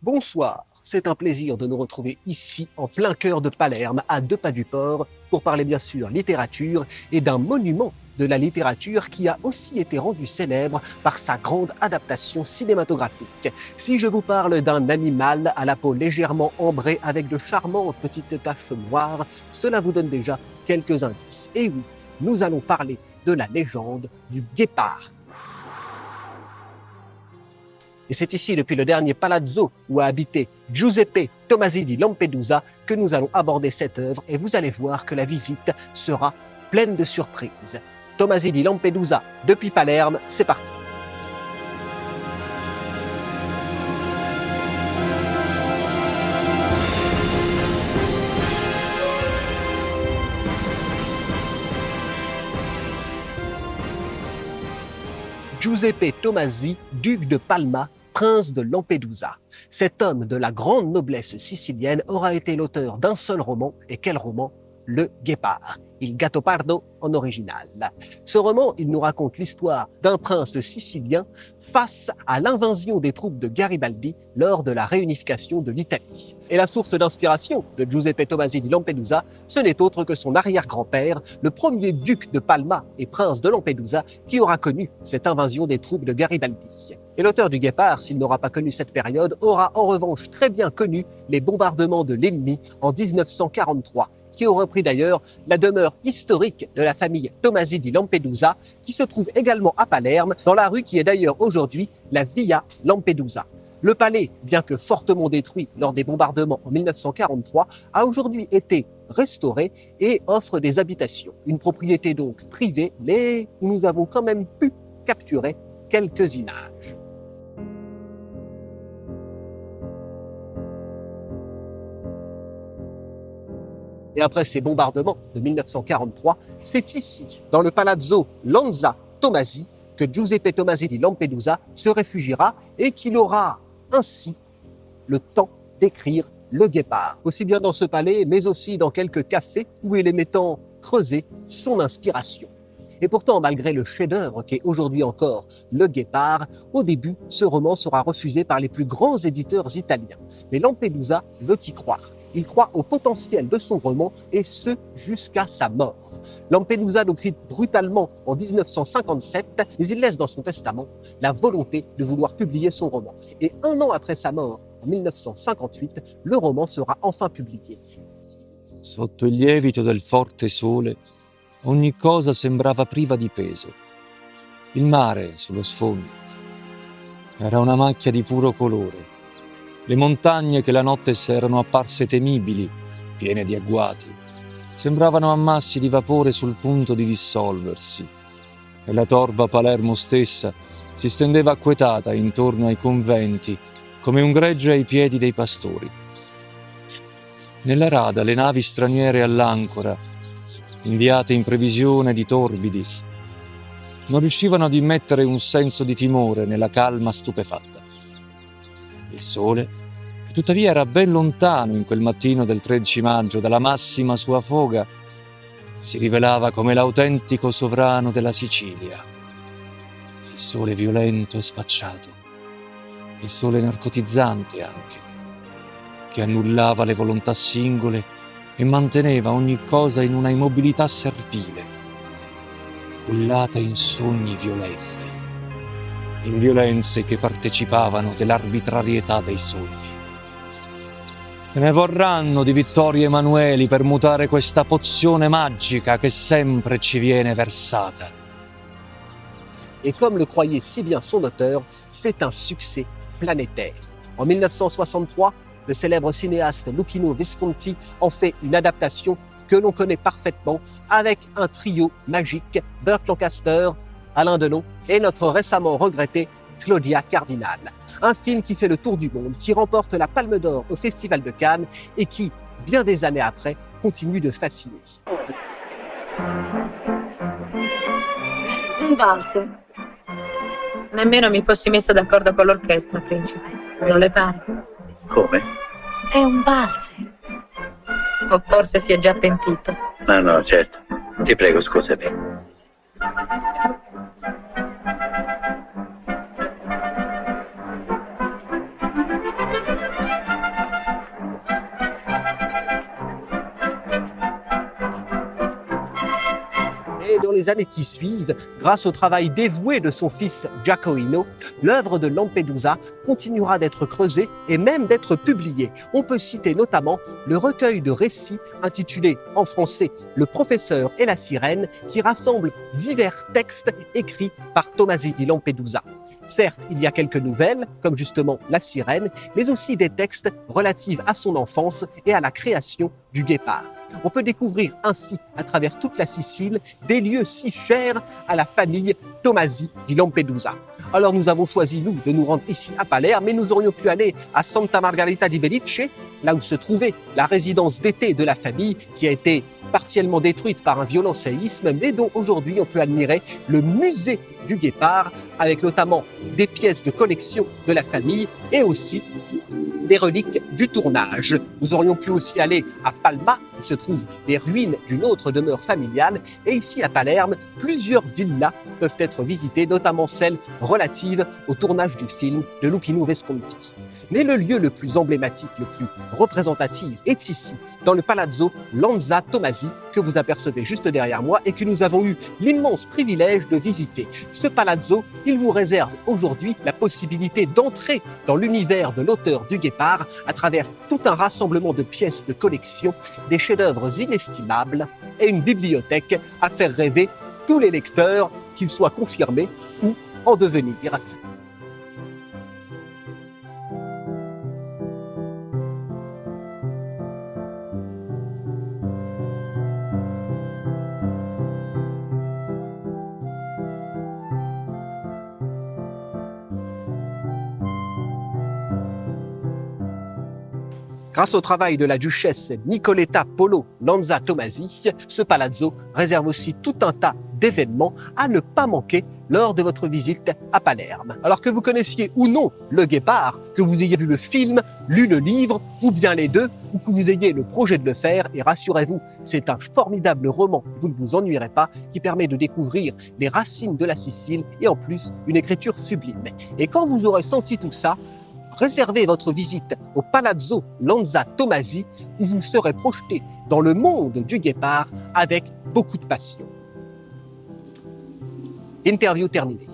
Bonsoir, c'est un plaisir de nous retrouver ici en plein cœur de Palerme, à 2 pas du port, pour parler bien sûr littérature et d'un monument de la littérature qui a aussi été rendu célèbre par sa grande adaptation cinématographique. Si je vous parle d'un animal à la peau légèrement ambrée avec de charmantes petites taches noires, cela vous donne déjà quelques indices. Et oui, nous allons parler de la légende du guépard. Et c'est ici, depuis le dernier palazzo où a habité Giuseppe Tomasi di Lampedusa, que nous allons aborder cette œuvre et vous allez voir que la visite sera pleine de surprises. Tomasi di Lampedusa, depuis Palerme, c'est parti. Giuseppe Tomasi, duc de Palma, prince de Lampedusa. Cet homme de la grande noblesse sicilienne aura été l'auteur d'un seul roman, et quel roman? Le Guépard, Il Gattopardo en original. Ce roman, il nous raconte l'histoire d'un prince sicilien face à l'invasion des troupes de Garibaldi lors de la réunification de l'Italie. Et la source d'inspiration de Giuseppe Tomasi di Lampedusa, ce n'est autre que son arrière-grand-père, le premier duc de Palma et prince de Lampedusa, qui aura connu cette invasion des troupes de Garibaldi. Et l'auteur du Guépard, s'il n'aura pas connu cette période, aura en revanche très bien connu les bombardements de l'ennemi en 1943, qui ont repris d'ailleurs la demeure historique de la famille Tomasi di Lampedusa, qui se trouve également à Palerme, dans la rue qui est d'ailleurs aujourd'hui la Via Lampedusa. Le palais, bien que fortement détruit lors des bombardements en 1943, a aujourd'hui été restauré et offre des habitations. Une propriété donc privée, mais où nous avons quand même pu capturer quelques images. Et après ces bombardements de 1943, c'est ici, dans le palazzo Lanza Tomasi, que Giuseppe Tomasi di Lampedusa se réfugiera et qu'il aura ainsi le temps d'écrire Le Guépard. Aussi bien dans ce palais, mais aussi dans quelques cafés où il aimait tant creuser son inspiration. Et pourtant, malgré le chef-d'œuvre qu'est aujourd'hui encore Le Guépard, au début, ce roman sera refusé par les plus grands éditeurs italiens. Mais Lampedusa veut y croire. Il croit au potentiel de son roman, et ce, jusqu'à sa mort. Lampedusa le quitte brutalement en 1957, mais il laisse dans son testament la volonté de vouloir publier son roman. Et 1 an après sa mort, en 1958, le roman sera enfin publié. Sotto il lievito del forte sole, ogni cosa sembrava priva di peso. Il mare sullo sfondo era una macchia di puro colore. Le montagne che la notte s'erano apparse temibili, piene di agguati, sembravano ammassi di vapore sul punto di dissolversi, e la torva Palermo stessa si stendeva acquetata intorno ai conventi come un gregge ai piedi dei pastori. Nella rada le navi straniere all'ancora, inviate in previsione di torbidi, non riuscivano ad immettere un senso di timore nella calma stupefatta. Il sole, che tuttavia era ben lontano in quel mattino del 13 maggio dalla massima sua foga, si rivelava come l'autentico sovrano della Sicilia. Il sole violento e sfacciato, il sole narcotizzante anche, che annullava le volontà singole e manteneva ogni cosa in una immobilità servile, cullata in sogni violenti, in violenze che partecipavano dell'arbitrarietà dei sogni. Se ne vorranno di vittorie Emanueli per mutare questa pozione magica che sempre ci viene versata. Et comme le croyait si bien son auteur, c'est un succès planétaire. En 1963, le célèbre cinéaste Luchino Visconti en fait une adaptation que l'on connaît parfaitement avec un trio magique, Burt Lancaster, Alain Delon et notre récemment regretté Claudia Cardinal. Un film qui fait le tour du monde, qui remporte la Palme d'Or au Festival de Cannes et qui, bien des années après, continue de fasciner. Un valzer. Nemmeno mi fossi messa d'accordo con l'orchestra, principe. Non le pare? Come? È un valzer. O forse si è già pentito. No, no, certo. Ti prego, scusami. dans les années qui suivent, grâce au travail dévoué de son fils Giacoino, l'œuvre de Lampedusa continuera d'être creusée et même d'être publiée. On peut citer notamment le recueil de récits intitulé en français Le professeur et la sirène, qui rassemble divers textes écrits par Tomasi di Lampedusa. Certes, il y a quelques nouvelles, comme justement La Sirène, mais aussi des textes relatifs à son enfance et à la création du guépard. On peut découvrir ainsi, à travers toute la Sicile, des lieux si chers à la famille Tomasi di Lampedusa. Alors nous avons choisi, nous, de nous rendre ici à Palerme, mais nous aurions pu aller à Santa Margherita di Belice, là où se trouvait la résidence d'été de la famille, qui a été partiellement détruite par un violent séisme, mais dont aujourd'hui on peut admirer le musée du guépard, avec notamment des pièces de collection de la famille et aussi des reliques du tournage. Nous aurions pu aussi aller à Palma, où se trouvent les ruines d'une autre demeure familiale, et ici à Palerme, plusieurs villas peuvent être visitées, notamment celles relatives au tournage du film de Luchino Visconti. Mais le lieu le plus emblématique, le plus représentatif est ici, dans le Palazzo Lanza Tomasi, que vous apercevez juste derrière moi et que nous avons eu l'immense privilège de visiter. Ce palazzo, il vous réserve aujourd'hui la possibilité d'entrer dans l'univers de l'auteur du guépard à travers tout un rassemblement de pièces de collection, des chefs-d'œuvre inestimables et une bibliothèque à faire rêver tous les lecteurs, qu'ils soient confirmés ou en devenir. Grâce au travail de la duchesse Nicoletta Polo Lanza Tomasi, ce palazzo réserve aussi tout un tas d'événements à ne pas manquer lors de votre visite à Palerme. Alors que vous connaissiez ou non le guépard, que vous ayez vu le film, lu le livre, ou bien les deux, ou que vous ayez le projet de le faire, et rassurez-vous, c'est un formidable roman, vous ne vous ennuierez pas, qui permet de découvrir les racines de la Sicile et en plus une écriture sublime. Et quand vous aurez senti tout ça, réservez votre visite au Palazzo Lanza Tomasi, où vous serez projeté dans le monde du guépard avec beaucoup de passion. Interview terminée.